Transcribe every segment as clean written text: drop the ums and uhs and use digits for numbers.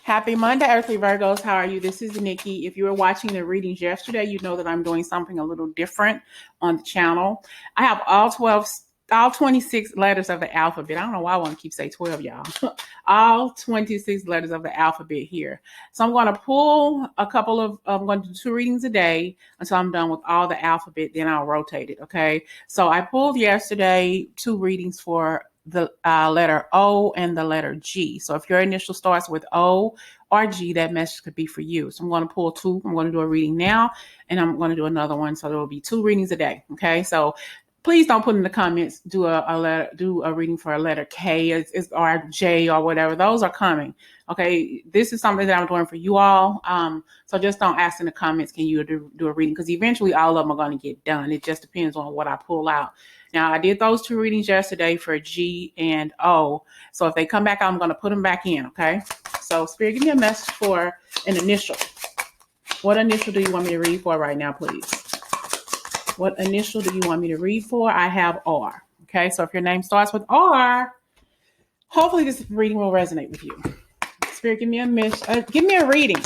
Happy Monday, Earthly Virgos. How are you? This is Nikki. If you were watching the readings yesterday, you know that I'm doing something a little different on the channel. I have all 26 letters of the alphabet. I don't know why I want to keep saying 12, y'all. All 26 letters of the alphabet here. So I'm going to pull I'm going to do 2 readings a day until I'm done with all the alphabet. Then I'll rotate it. Okay. So I pulled yesterday 2 readings for the letter O and the letter G. So if your initial starts with O or G, that message could be for you. So I'm going to pull 2. I'm going to do a reading now, and I'm going to do another one. So there will be 2 readings a day. Okay. So please don't put in the comments, do a reading for a letter K or J or whatever. Those are coming. Okay. This is something that I'm doing for you all. So just don't ask in the comments, can you do a reading? Because eventually all of them are going to get done. It just depends on what I pull out. Now, I did those 2 readings yesterday for G and O. So if they come back out, I'm going to put them back in, okay? So, Spirit, give me a message for an initial. What initial do you want me to read for right now, please? What initial do you want me to read for? I have R, okay? So if your name starts with R, hopefully this reading will resonate with you. Spirit, give me a reading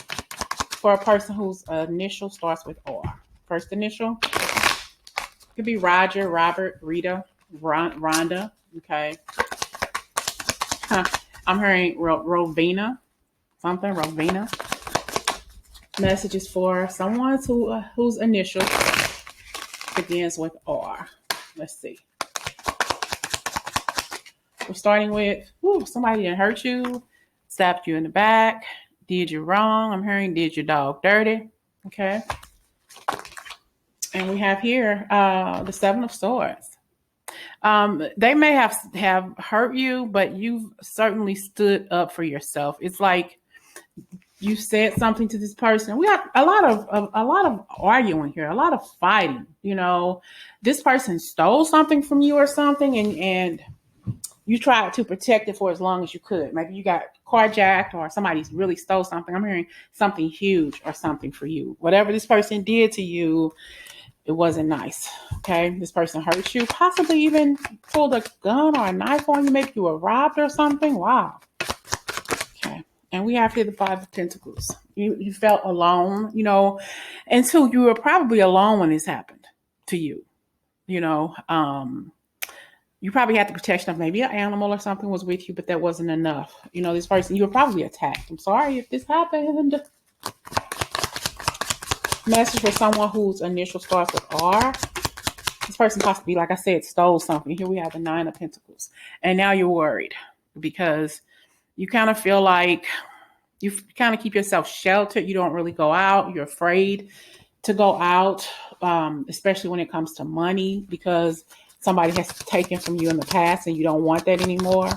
for a person whose initial starts with R. First initial. Could be Roger, Robert, Rita, Rhonda. Okay. I'm hearing Rovina. Something, Rovina. Messages for someone whose initial begins with R. Let's see. We're starting with, somebody didn't hurt you, stabbed you in the back, did you wrong. I'm hearing did your dog dirty. Okay. And we have here the 7 of Swords. They may have hurt you, but you've certainly stood up for yourself. It's like you said something to this person. We have a lot of arguing here, a lot of fighting. You know, this person stole something from you or something, and you tried to protect it for as long as you could. Maybe you got carjacked or somebody really stole something. I'm hearing something huge or something for you. Whatever this person did to you, it wasn't nice. Okay. This person hurt you, possibly even pulled a gun or a knife on you. Maybe you were robbed or something. Wow. Okay. And we have here the 5 of Pentacles. You felt alone, and 2, you were probably alone when this happened to you. You probably had the protection of maybe an animal or something was with you, but that wasn't enough. This person, you were probably attacked. I'm sorry if this happened. Message for someone whose initial starts with R. This person possibly, like I said, stole something. Here we have the 9 of Pentacles. And now you're worried because you kind of feel like you kind of keep yourself sheltered. You don't really go out. You're afraid to go out, especially when it comes to money, because somebody has taken from you in the past and you don't want that anymore.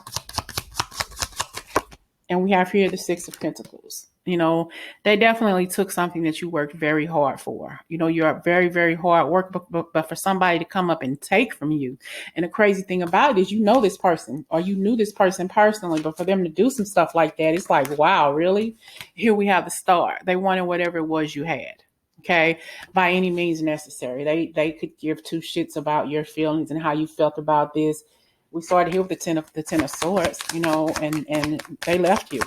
And we have here the 6 of Pentacles. They definitely took something that you worked very hard for. You're a very, very hard work, but for somebody to come up and take from you. And the crazy thing about it is, this person or you knew this person personally, but for them to do some stuff like that, it's like, wow, really? Here we have the Star. They wanted whatever it was you had. Okay. By any means necessary. They could give 2 shits about your feelings and how you felt about this. We started here with the 10 of Swords, and they left you.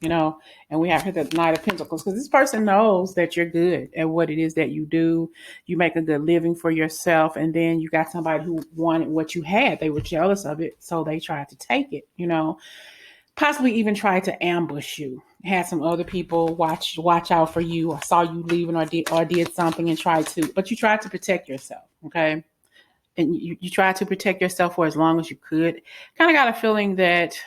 And we have here the 9 of Pentacles, because this person knows that you're good at what it is that you do. You make a good living for yourself. And then you got somebody who wanted what you had. They were jealous of it. So they tried to take it, possibly even tried to ambush you. Had some other people watch out for you, or saw you leaving or did something and but you tried to protect yourself. Okay. And you tried to protect yourself for as long as you could. Kind of got a feeling that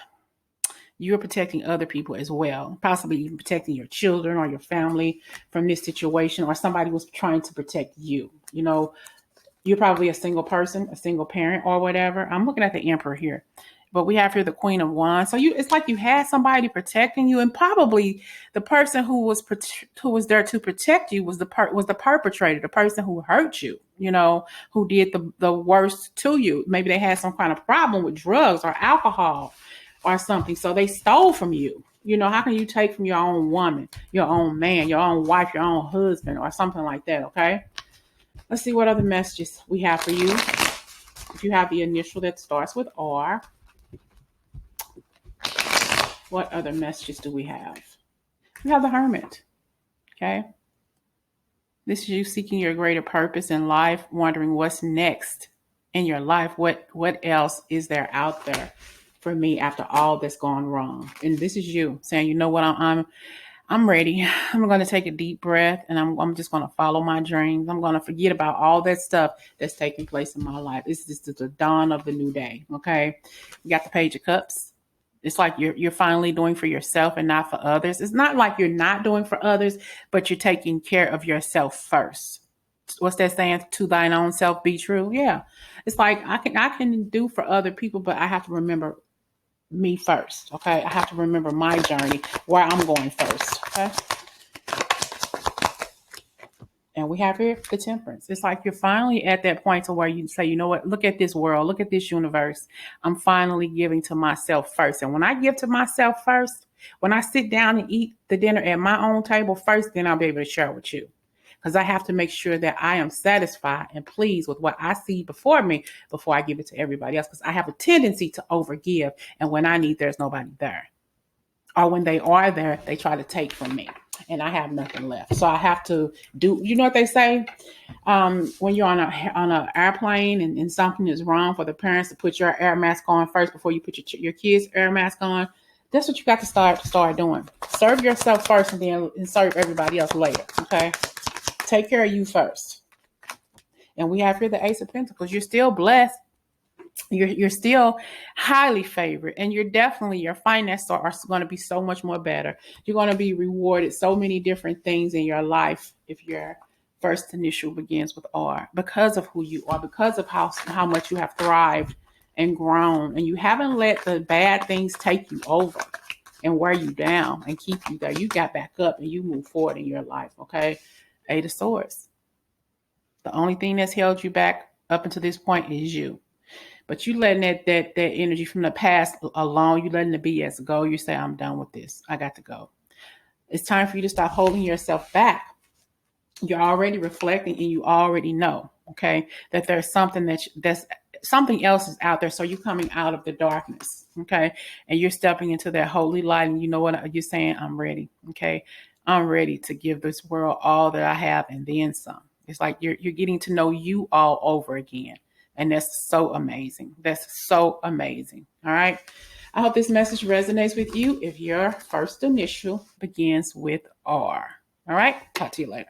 you're protecting other people as well, possibly even protecting your children or your family from this situation, or somebody was trying to protect you. You're probably a single person, a single parent or whatever. I'm looking at the Emperor here, but we have here the Queen of Wands. So it's like you had somebody protecting you, and probably the person who was there to protect you was the perpetrator, the person who hurt you, who did the worst to you. Maybe they had some kind of problem with drugs or alcohol or something. So they stole from you. How can you take from your own woman, your own man, your own wife, your own husband, or something like that? Okay. Let's see what other messages we have for you. If you have the initial that starts with R. What other messages do we have? We have the Hermit. Okay. This is you seeking your greater purpose in life, wondering what's next in your life. What else is there out there for me after all that's gone wrong? And this is you saying, you know what, I'm ready. I'm going to take a deep breath, and I'm just going to follow my dreams. I'm going to forget about all that stuff that's taking place in my life. This is the dawn of the new day. Okay. You got the Page of Cups. It's like you're finally doing for yourself and not for others. It's not like you're not doing for others, but you're taking care of yourself first. What's that saying? To thine own self be true. Yeah. It's like I can do for other people, but I have to remember me first. Okay. I have to remember my journey, where I'm going first. Okay. And we have here the Temperance. It's like you're finally at that point to where you say, you know what, look at this world, look at this universe. I'm finally giving to myself first. And when I give to myself first, when I sit down and eat the dinner at my own table first, then I'll be able to share with you. Because I have to make sure that I am satisfied and pleased with what I see before me before I give it to everybody else. Because I have a tendency to overgive. And when I need, there's nobody there. Or when they are there, they try to take from me. And I have nothing left. So I have to do, you know what they say? When you're on an airplane and something is wrong, for the parents to put your air mask on first before you put your kids' air mask on. That's what you got to start doing. Serve yourself first and serve everybody else later. Okay? Take care of you first. And we have here the Ace of Pentacles. You're still blessed. You're still highly favored, and your finances are going to be so much more better. You're going to be rewarded so many different things in your life if your first initial begins with R, because of who you are, because of how much you have thrived and grown, and you haven't let the bad things take you over and wear you down and keep you there. You got back up and you move forward in your life. Okay. Eight of Swords. The only thing that's held you back up until this point is you. But you letting that energy from the past alone, you letting the BS go. You say, I'm done with this. I got to go. It's time for you to stop holding yourself back. You're already reflecting and you already know, okay, that there's something that's something else is out there. So you're coming out of the darkness, okay, and you're stepping into that holy light. And you know what you're saying? I'm ready, okay. I'm ready to give this world all that I have and then some. It's like you're getting to know you all over again. And that's so amazing. That's so amazing. All right. I hope this message resonates with you if your first initial begins with R. All right. Talk to you later.